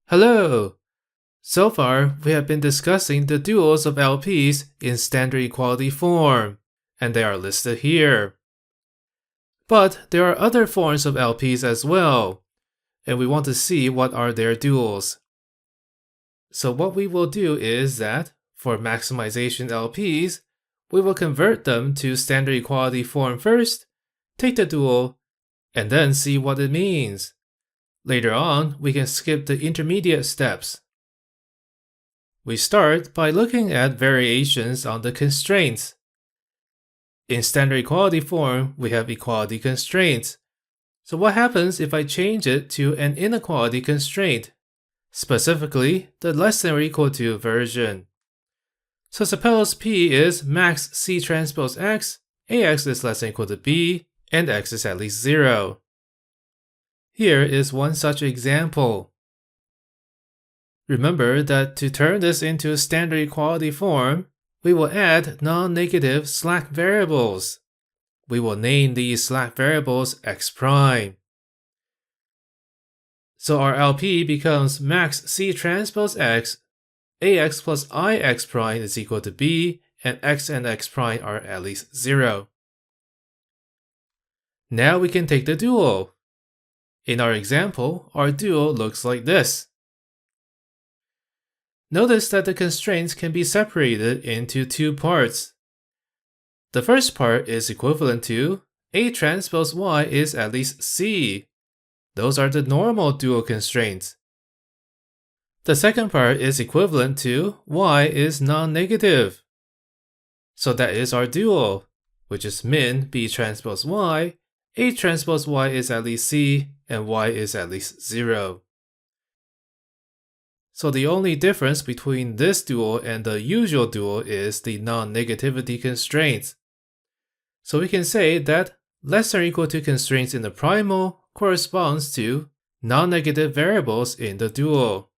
Hello! So far, we have been discussing the duals of LPs in standard equality form, and they are listed here. But there are other forms of LPs as well, and we want to see what are their duals. So what we will do is that, for maximization LPs, we will convert them to standard equality form first, take the dual, and then see what it means. Later on, we can skip the intermediate steps. We start by looking at variations on the constraints. In standard equality form, we have equality constraints. So what happens if I change it to an inequality constraint? Specifically, the less than or equal to version. So suppose P is max C transpose X, AX is less than or equal to B, and X is at least 0. Here is one such example. Remember that to turn this into standard equality form, we will add non-negative slack variables. We will name these slack variables x prime. So our LP becomes max C transpose X, AX plus IX prime is equal to B, and X and X prime are at least 0. Now we can take the dual. In our example, our dual looks like this. Notice that the constraints can be separated into two parts. The first part is equivalent to A transpose Y is at least C. Those are the normal dual constraints. The second part is equivalent to Y is non-negative. So that is our dual, which is min B transpose Y, A transpose Y is at least C, and Y is at least 0. So the only difference between this dual and the usual dual is the non-negativity constraints. So we can say that less than or equal to constraints in the primal corresponds to non-negative variables in the dual.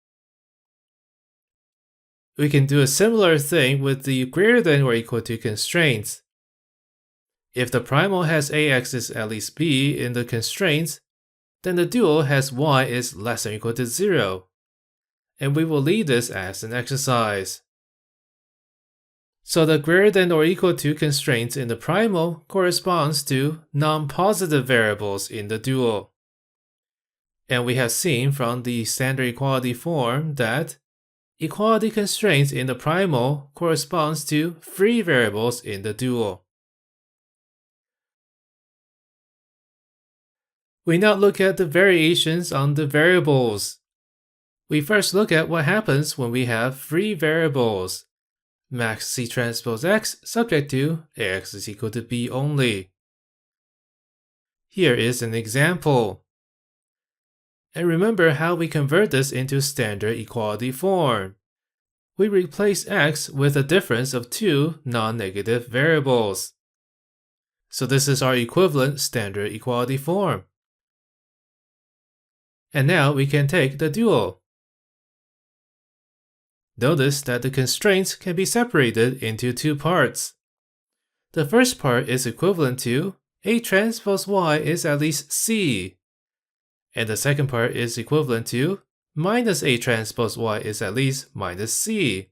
We can do a similar thing with the greater than or equal to constraints. If the primal has AX is at least B in the constraints, then the dual has Y is less than or equal to 0. And we will leave this as an exercise. So the greater than or equal to constraints in the primal corresponds to non-positive variables in the dual. And we have seen from the standard equality form that equality constraints in the primal corresponds to free variables in the dual. We now look at the variations on the variables. We first look at what happens when we have free variables. Max C transpose X subject to AX is equal to B only. Here is an example. And remember how we convert this into standard equality form. We replace X with a difference of two non-negative variables. So this is our equivalent standard equality form. And now we can take the dual. Notice that the constraints can be separated into two parts. The first part is equivalent to A transpose Y is at least C. And the second part is equivalent to minus A transpose Y is at least minus C.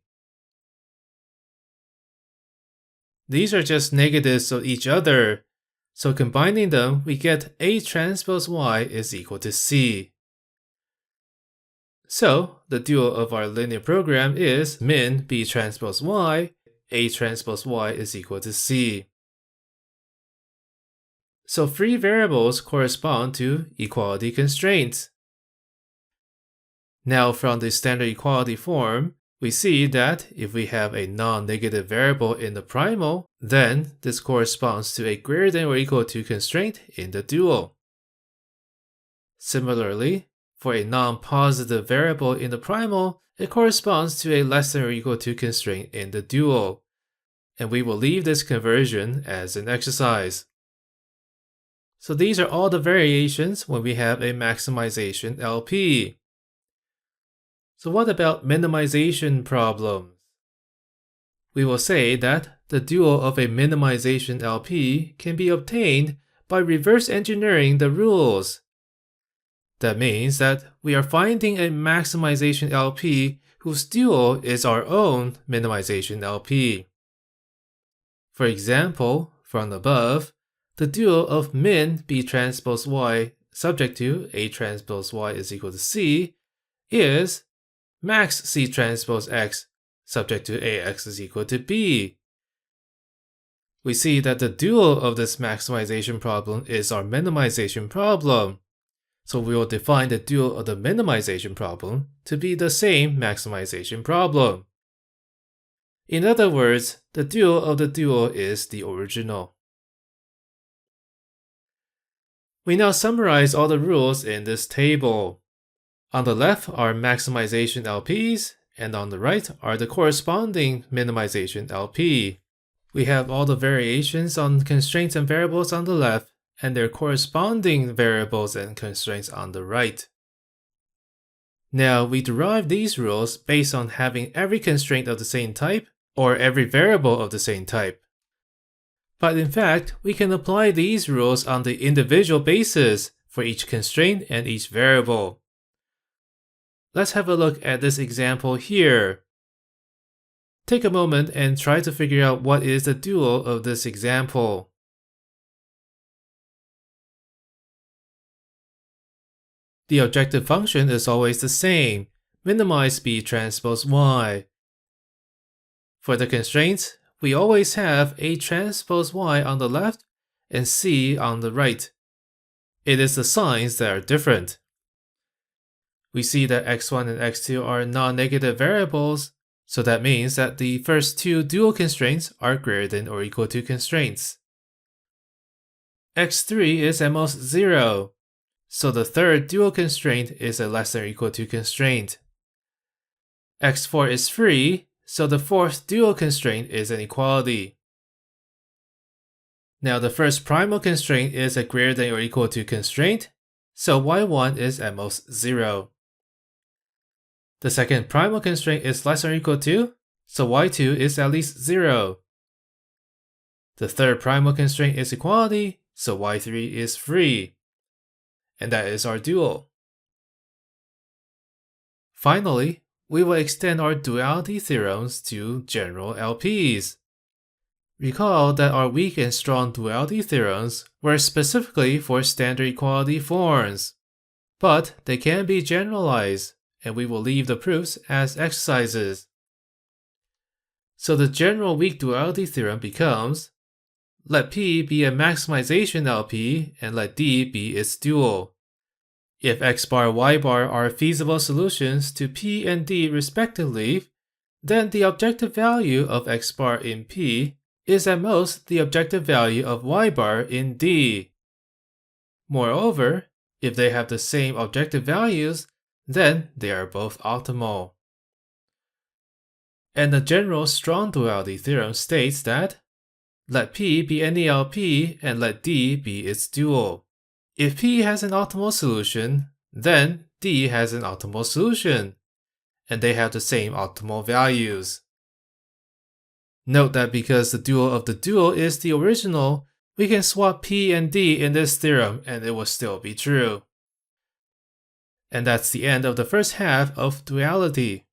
These are just negatives of each other, so combining them we get A transpose Y is equal to C. So, the dual of our linear program is min B transpose Y, A transpose Y is equal to C. So free variables correspond to equality constraints. Now from the standard equality form, we see that if we have a non-negative variable in the primal, then this corresponds to a greater than or equal to constraint in the dual. Similarly, for a non-positive variable in the primal, it corresponds to a less than or equal to constraint in the dual. And we will leave this conversion as an exercise. So these are all the variations when we have a maximization LP. So what about minimization problems? We will say that the dual of a minimization LP can be obtained by reverse engineering the rules. That means that we are finding a maximization LP whose dual is our own minimization LP. For example, from above, the dual of min B transpose Y subject to A transpose Y is equal to C is max C transpose X subject to AX is equal to B. We see that the dual of this maximization problem is our minimization problem. So we will define the dual of the minimization problem to be the same maximization problem. In other words, the dual of the dual is the original. We now summarize all the rules in this table. On the left are maximization LPs, and on the right are the corresponding minimization LP. We have all the variations on constraints and variables on the left, and their corresponding variables and constraints on the right. Now, we derive these rules based on having every constraint of the same type or every variable of the same type. But in fact, we can apply these rules on the individual basis for each constraint and each variable. Let's have a look at this example here. Take a moment and try to figure out what is the dual of this example. The objective function is always the same, minimize B transpose Y. For the constraints, we always have A transpose Y on the left and C on the right. It is the signs that are different. We see that x1 and x2 are non-negative variables, so that means that the first two dual constraints are greater than or equal to constraints. x3 is at most 0, so the third dual constraint is a less than or equal to constraint. x4 is free, so the fourth dual constraint is an equality. Now the first primal constraint is a greater than or equal to constraint, so y1 is at most 0. The second primal constraint is less than or equal to, so y2 is at least 0. The third primal constraint is equality, so y3 is free. And that is our dual. Finally, we will extend our duality theorems to general LPs. Recall that our weak and strong duality theorems were specifically for standard equality forms, but they can be generalized, and we will leave the proofs as exercises. So the general weak duality theorem becomes: let P be a maximization LP and let D be its dual. If x bar y bar are feasible solutions to P and D respectively, then the objective value of x bar in P is at most the objective value of y bar in D. Moreover, if they have the same objective values, then they are both optimal. And the general strong duality theorem states that let P be any LP and let D be its dual. If P has an optimal solution, then D has an optimal solution, and they have the same optimal values. Note that because the dual of the dual is the original, we can swap P and D in this theorem and it will still be true. And that's the end of the first half of duality.